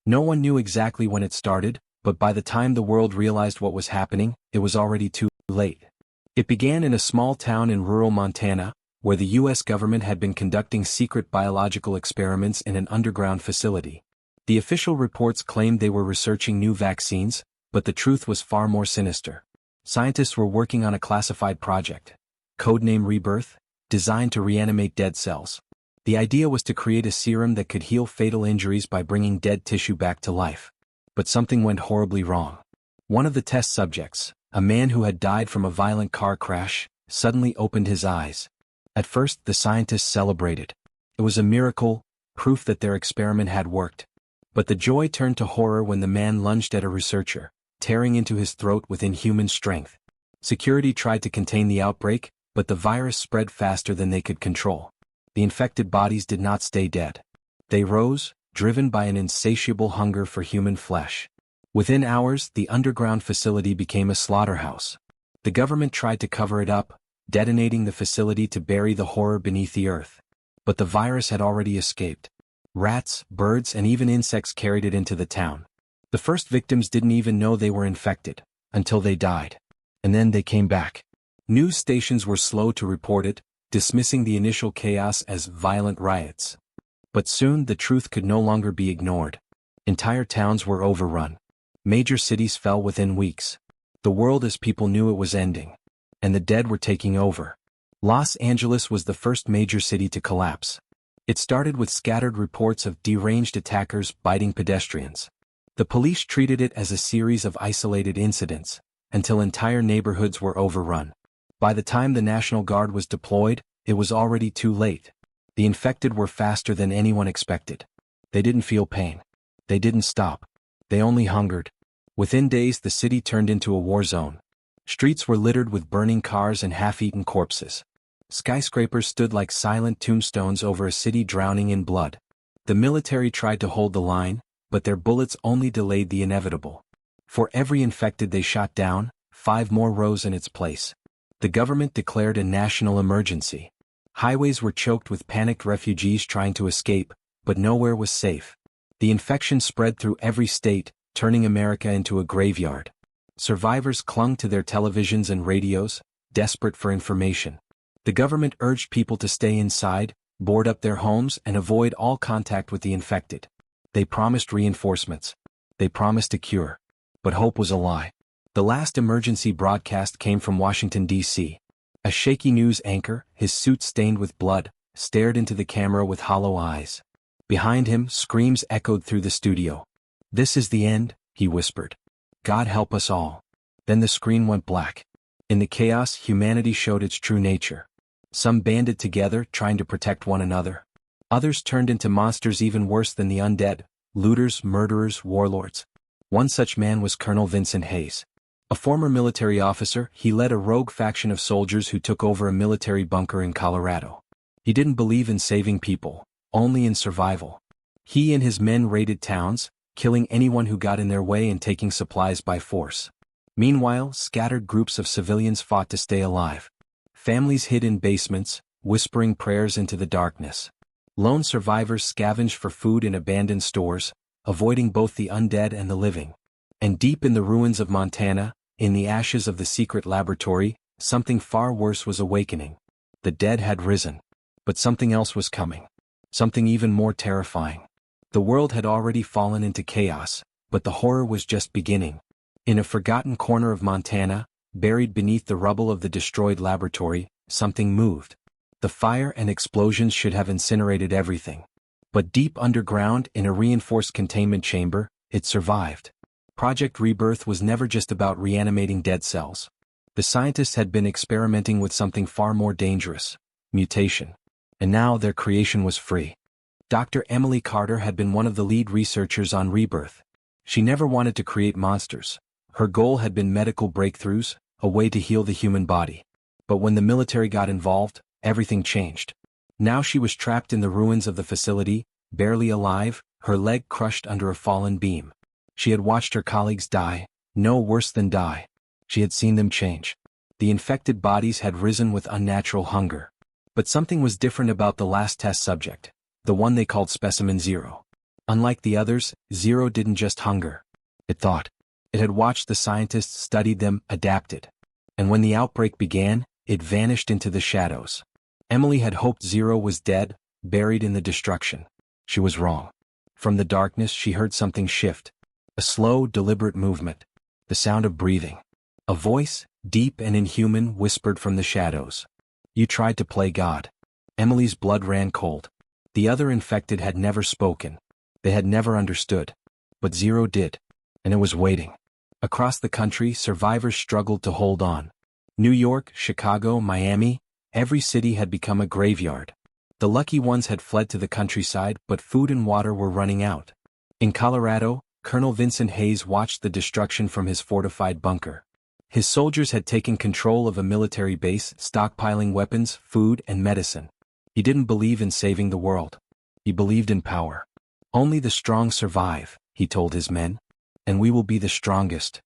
No one knew exactly when it started, but by the time the world realized what was happening, it was already too late. It began in a small town in rural Montana, where the U.S. government had been conducting secret biological experiments in an underground facility. The official reports claimed they were researching new vaccines, but the truth was far more sinister. Scientists were working on a classified project, codename Rebirth, designed to reanimate dead cells. The idea was to create a serum that could heal fatal injuries by bringing dead tissue back to life. But something went horribly wrong. One of the test subjects, a man who had died from a violent car crash, suddenly opened his eyes. At first, the scientists celebrated. It was a miracle, proof that their experiment had worked. But the joy turned to horror when the man lunged at a researcher, tearing into his throat with inhuman strength. Security tried to contain the outbreak, but the virus spread faster than they could control. The infected bodies did not stay dead. They rose, driven by an insatiable hunger for human flesh. Within hours, the underground facility became a slaughterhouse. The government tried to cover it up, detonating the facility to bury the horror beneath the earth. But the virus had already escaped. Rats, birds, and even insects carried it into the town. The first victims didn't even know they were infected, until they died. And then they came back. News stations were slow to report it, dismissing the initial chaos as violent riots. But soon the truth could no longer be ignored. Entire towns were overrun. Major cities fell within weeks. The world as people knew it was ending. And the dead were taking over. Los Angeles was the first major city to collapse. It started with scattered reports of deranged attackers biting pedestrians. The police treated it as a series of isolated incidents, until entire neighborhoods were overrun. By the time the National Guard was deployed, it was already too late. The infected were faster than anyone expected. They didn't feel pain. They didn't stop. They only hungered. Within days the city turned into a war zone. Streets were littered with burning cars and half-eaten corpses. Skyscrapers stood like silent tombstones over a city drowning in blood. The military tried to hold the line, but their bullets only delayed the inevitable. For every infected they shot down, 5 more rose in its place. The government declared a national emergency. Highways were choked with panicked refugees trying to escape, but nowhere was safe. The infection spread through every state, turning America into a graveyard. Survivors clung to their televisions and radios, desperate for information. The government urged people to stay inside, board up their homes, and avoid all contact with the infected. They promised reinforcements. They promised a cure. But hope was a lie. The last emergency broadcast came from Washington, D.C. A shaky news anchor, his suit stained with blood, stared into the camera with hollow eyes. Behind him, screams echoed through the studio. "This is the end," he whispered. "God help us all." Then the screen went black. In the chaos, humanity showed its true nature. Some banded together, trying to protect one another. Others turned into monsters even worse than the undead, looters, murderers, warlords. One such man was Colonel Vincent Hayes. A former military officer, he led a rogue faction of soldiers who took over a military bunker in Colorado. He didn't believe in saving people, only in survival. He and his men raided towns, killing anyone who got in their way and taking supplies by force. Meanwhile, scattered groups of civilians fought to stay alive. Families hid in basements, whispering prayers into the darkness. Lone survivors scavenged for food in abandoned stores, avoiding both the undead and the living. And deep in the ruins of Montana, in the ashes of the secret laboratory, something far worse was awakening. The dead had risen. But something else was coming. Something even more terrifying. The world had already fallen into chaos, but the horror was just beginning. In a forgotten corner of Montana, buried beneath the rubble of the destroyed laboratory, something moved. The fire and explosions should have incinerated everything. But deep underground, in a reinforced containment chamber, it survived. Project Rebirth was never just about reanimating dead cells. The scientists had been experimenting with something far more dangerous: mutation. And now their creation was free. Dr. Emily Carter had been one of the lead researchers on Rebirth. She never wanted to create monsters. Her goal had been medical breakthroughs, a way to heal the human body. But when the military got involved, everything changed. Now she was trapped in the ruins of the facility, barely alive, her leg crushed under a fallen beam. She had watched her colleagues die, no worse than die. She had seen them change. The infected bodies had risen with unnatural hunger. But something was different about the last test subject, the one they called Specimen Zero. Unlike the others, Zero didn't just hunger. It thought. It had watched the scientists, studied them, adapted. And when the outbreak began, it vanished into the shadows. Emily had hoped Zero was dead, buried in the destruction. She was wrong. From the darkness she heard something shift. A slow, deliberate movement. The sound of breathing. A voice, deep and inhuman, whispered from the shadows. "You tried to play God." Emily's blood ran cold. The other infected had never spoken. They had never understood. But Zero did. And it was waiting. Across the country, survivors struggled to hold on. New York, Chicago, Miami, every city had become a graveyard. The lucky ones had fled to the countryside, but food and water were running out. In Colorado, Colonel Vincent Hayes watched the destruction from his fortified bunker. His soldiers had taken control of a military base, stockpiling weapons, food, and medicine. He didn't believe in saving the world. He believed in power. "Only the strong survive," he told his men. "And we will be the strongest."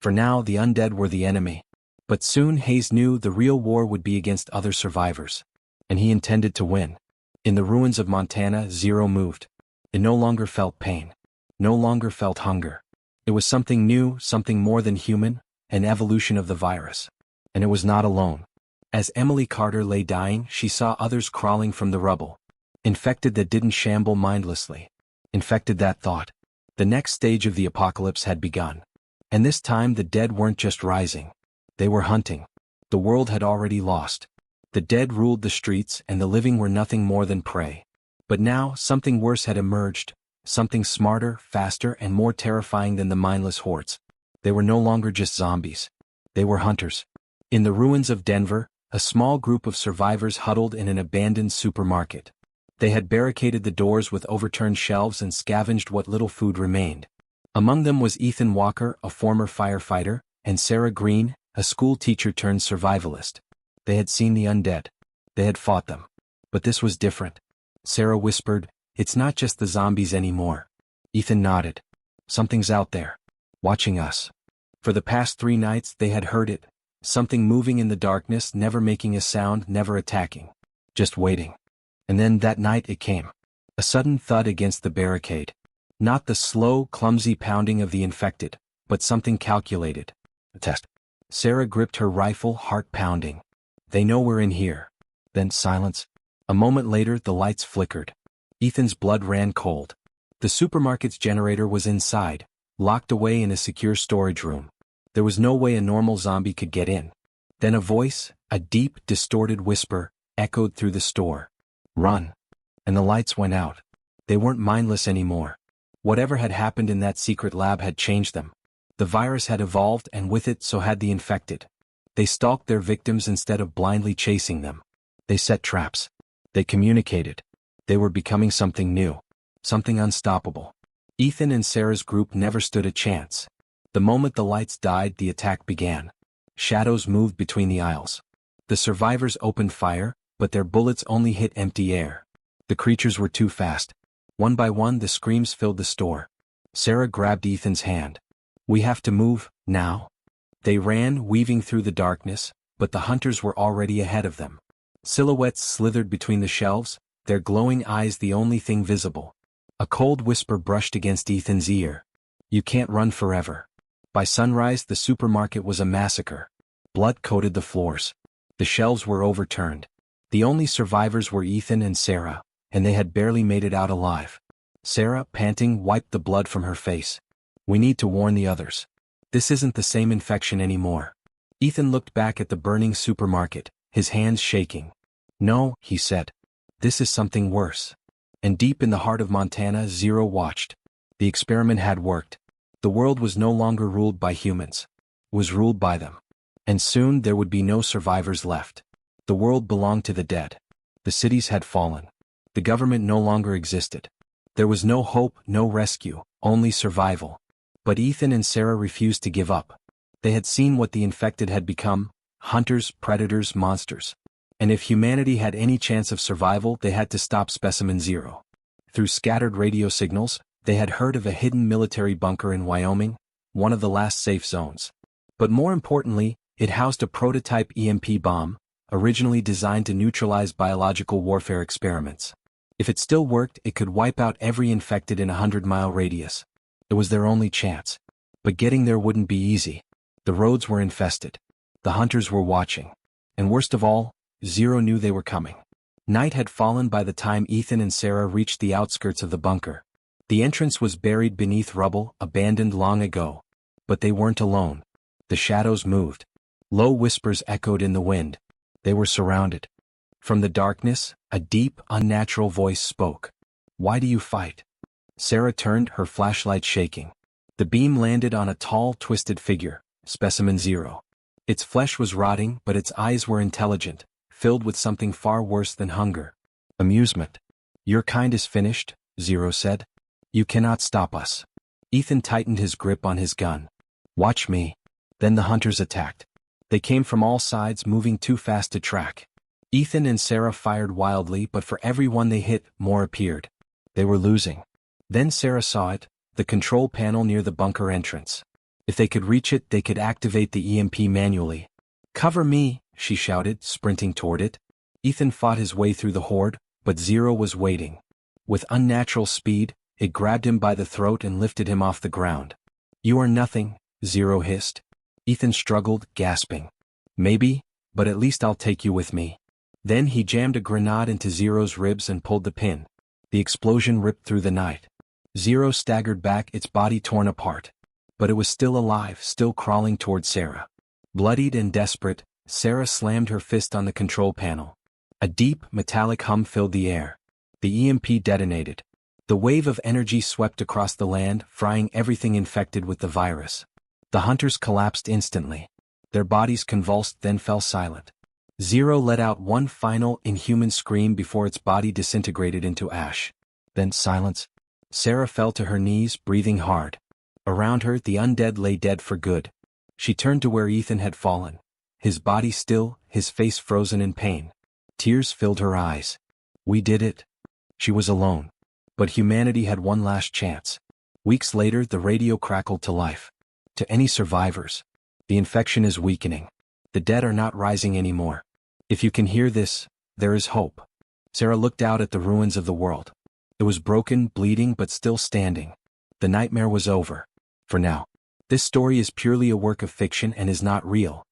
For now, the undead were the enemy. But soon Hayes knew the real war would be against other survivors. And he intended to win. In the ruins of Montana, Zero moved. It no longer felt pain. No longer felt hunger. It was something new, something more than human, an evolution of the virus. And it was not alone. As Emily Carter lay dying, she saw others crawling from the rubble. Infected that didn't shamble mindlessly. Infected that thought. The next stage of the apocalypse had begun. And this time the dead weren't just rising. They were hunting. The world had already lost. The dead ruled the streets and the living were nothing more than prey. But now, something worse had emerged. Something smarter, faster, and more terrifying than the mindless hordes. They were no longer just zombies. They were hunters. In the ruins of Denver, a small group of survivors huddled in an abandoned supermarket. They had barricaded the doors with overturned shelves and scavenged what little food remained. Among them was Ethan Walker, a former firefighter, and Sarah Green, a school teacher turned survivalist. They had seen the undead. They had fought them. But this was different. Sarah whispered, "It's not just the zombies anymore." Ethan nodded. "Something's out there. Watching us." For the past 3 nights they had heard it. Something moving in the darkness, never making a sound, never attacking. Just waiting. And then that night it came. A sudden thud against the barricade. Not the slow, clumsy pounding of the infected, but something calculated. A test. Sarah gripped her rifle, heart pounding. "They know we're in here." Then silence. A moment later the lights flickered. Ethan's blood ran cold. The supermarket's generator was inside, locked away in a secure storage room. There was no way a normal zombie could get in. Then a voice, a deep, distorted whisper, echoed through the store. "Run." And the lights went out. They weren't mindless anymore. Whatever had happened in that secret lab had changed them. The virus had evolved and with it so had the infected. They stalked their victims instead of blindly chasing them. They set traps. They communicated. They were becoming something new. Something unstoppable. Ethan and Sarah's group never stood a chance. The moment the lights died, the attack began. Shadows moved between the aisles. The survivors opened fire, but their bullets only hit empty air. The creatures were too fast. One by one the screams filled the store. Sarah grabbed Ethan's hand. "We have to move, now." They ran, weaving through the darkness, but the hunters were already ahead of them. Silhouettes slithered between the shelves, their glowing eyes the only thing visible. A cold whisper brushed against Ethan's ear. "You can't run forever." By sunrise the supermarket was a massacre. Blood coated the floors. The shelves were overturned. The only survivors were Ethan and Sarah, and they had barely made it out alive. Sarah, panting, wiped the blood from her face. "We need to warn the others. This isn't the same infection anymore." Ethan looked back at the burning supermarket, his hands shaking. "No," he said. "This is something worse." And deep in the heart of Montana, Zero watched. The experiment had worked. The world was no longer ruled by humans. It was ruled by them. And soon there would be no survivors left. The world belonged to the dead. The cities had fallen. The government no longer existed. There was no hope, no rescue, only survival. But Ethan and Sarah refused to give up. They had seen what the infected had become: hunters, predators, monsters. And if humanity had any chance of survival, they had to stop Specimen Zero. Through scattered radio signals, they had heard of a hidden military bunker in Wyoming, one of the last safe zones. But more importantly, it housed a prototype EMP bomb, originally designed to neutralize biological warfare experiments. If it still worked, it could wipe out every infected in a 100-mile radius. It was their only chance. But getting there wouldn't be easy. The roads were infested. The hunters were watching. And worst of all, Zero knew they were coming. Night had fallen by the time Ethan and Sarah reached the outskirts of the bunker. The entrance was buried beneath rubble, abandoned long ago. But they weren't alone. The shadows moved. Low whispers echoed in the wind. They were surrounded. From the darkness, a deep, unnatural voice spoke. "Why do you fight?" Sarah turned, her flashlight shaking. The beam landed on a tall, twisted figure, Specimen Zero. Its flesh was rotting, but its eyes were intelligent, filled with something far worse than hunger. Amusement. "Your kind is finished," Zero said. "You cannot stop us." Ethan tightened his grip on his gun. "Watch me." Then the hunters attacked. They came from all sides, moving too fast to track. Ethan and Sarah fired wildly, but for every one they hit, more appeared. They were losing. Then Sarah saw it, the control panel near the bunker entrance. If they could reach it, they could activate the EMP manually. "Cover me," she shouted, sprinting toward it. Ethan fought his way through the horde, but Zero was waiting. With unnatural speed, it grabbed him by the throat and lifted him off the ground. "You are nothing," Zero hissed. Ethan struggled, gasping. "Maybe, but at least I'll take you with me." Then he jammed a grenade into Zero's ribs and pulled the pin. The explosion ripped through the night. Zero staggered back, its body torn apart. But it was still alive, still crawling toward Sarah. Bloodied and desperate, Sarah slammed her fist on the control panel. A deep, metallic hum filled the air. The EMP detonated. The wave of energy swept across the land, frying everything infected with the virus. The hunters collapsed instantly. Their bodies convulsed, then fell silent. Zero let out one final, inhuman scream before its body disintegrated into ash. Then silence. Sarah fell to her knees, breathing hard. Around her, the undead lay dead for good. She turned to where Ethan had fallen. His body still, his face frozen in pain. Tears filled her eyes. "We did it." She was alone. But humanity had one last chance. Weeks later, the radio crackled to life. "To any survivors, the infection is weakening. The dead are not rising anymore. If you can hear this, there is hope." Sarah looked out at the ruins of the world. It was broken, bleeding, but still standing. The nightmare was over. For now. This story is purely a work of fiction and is not real.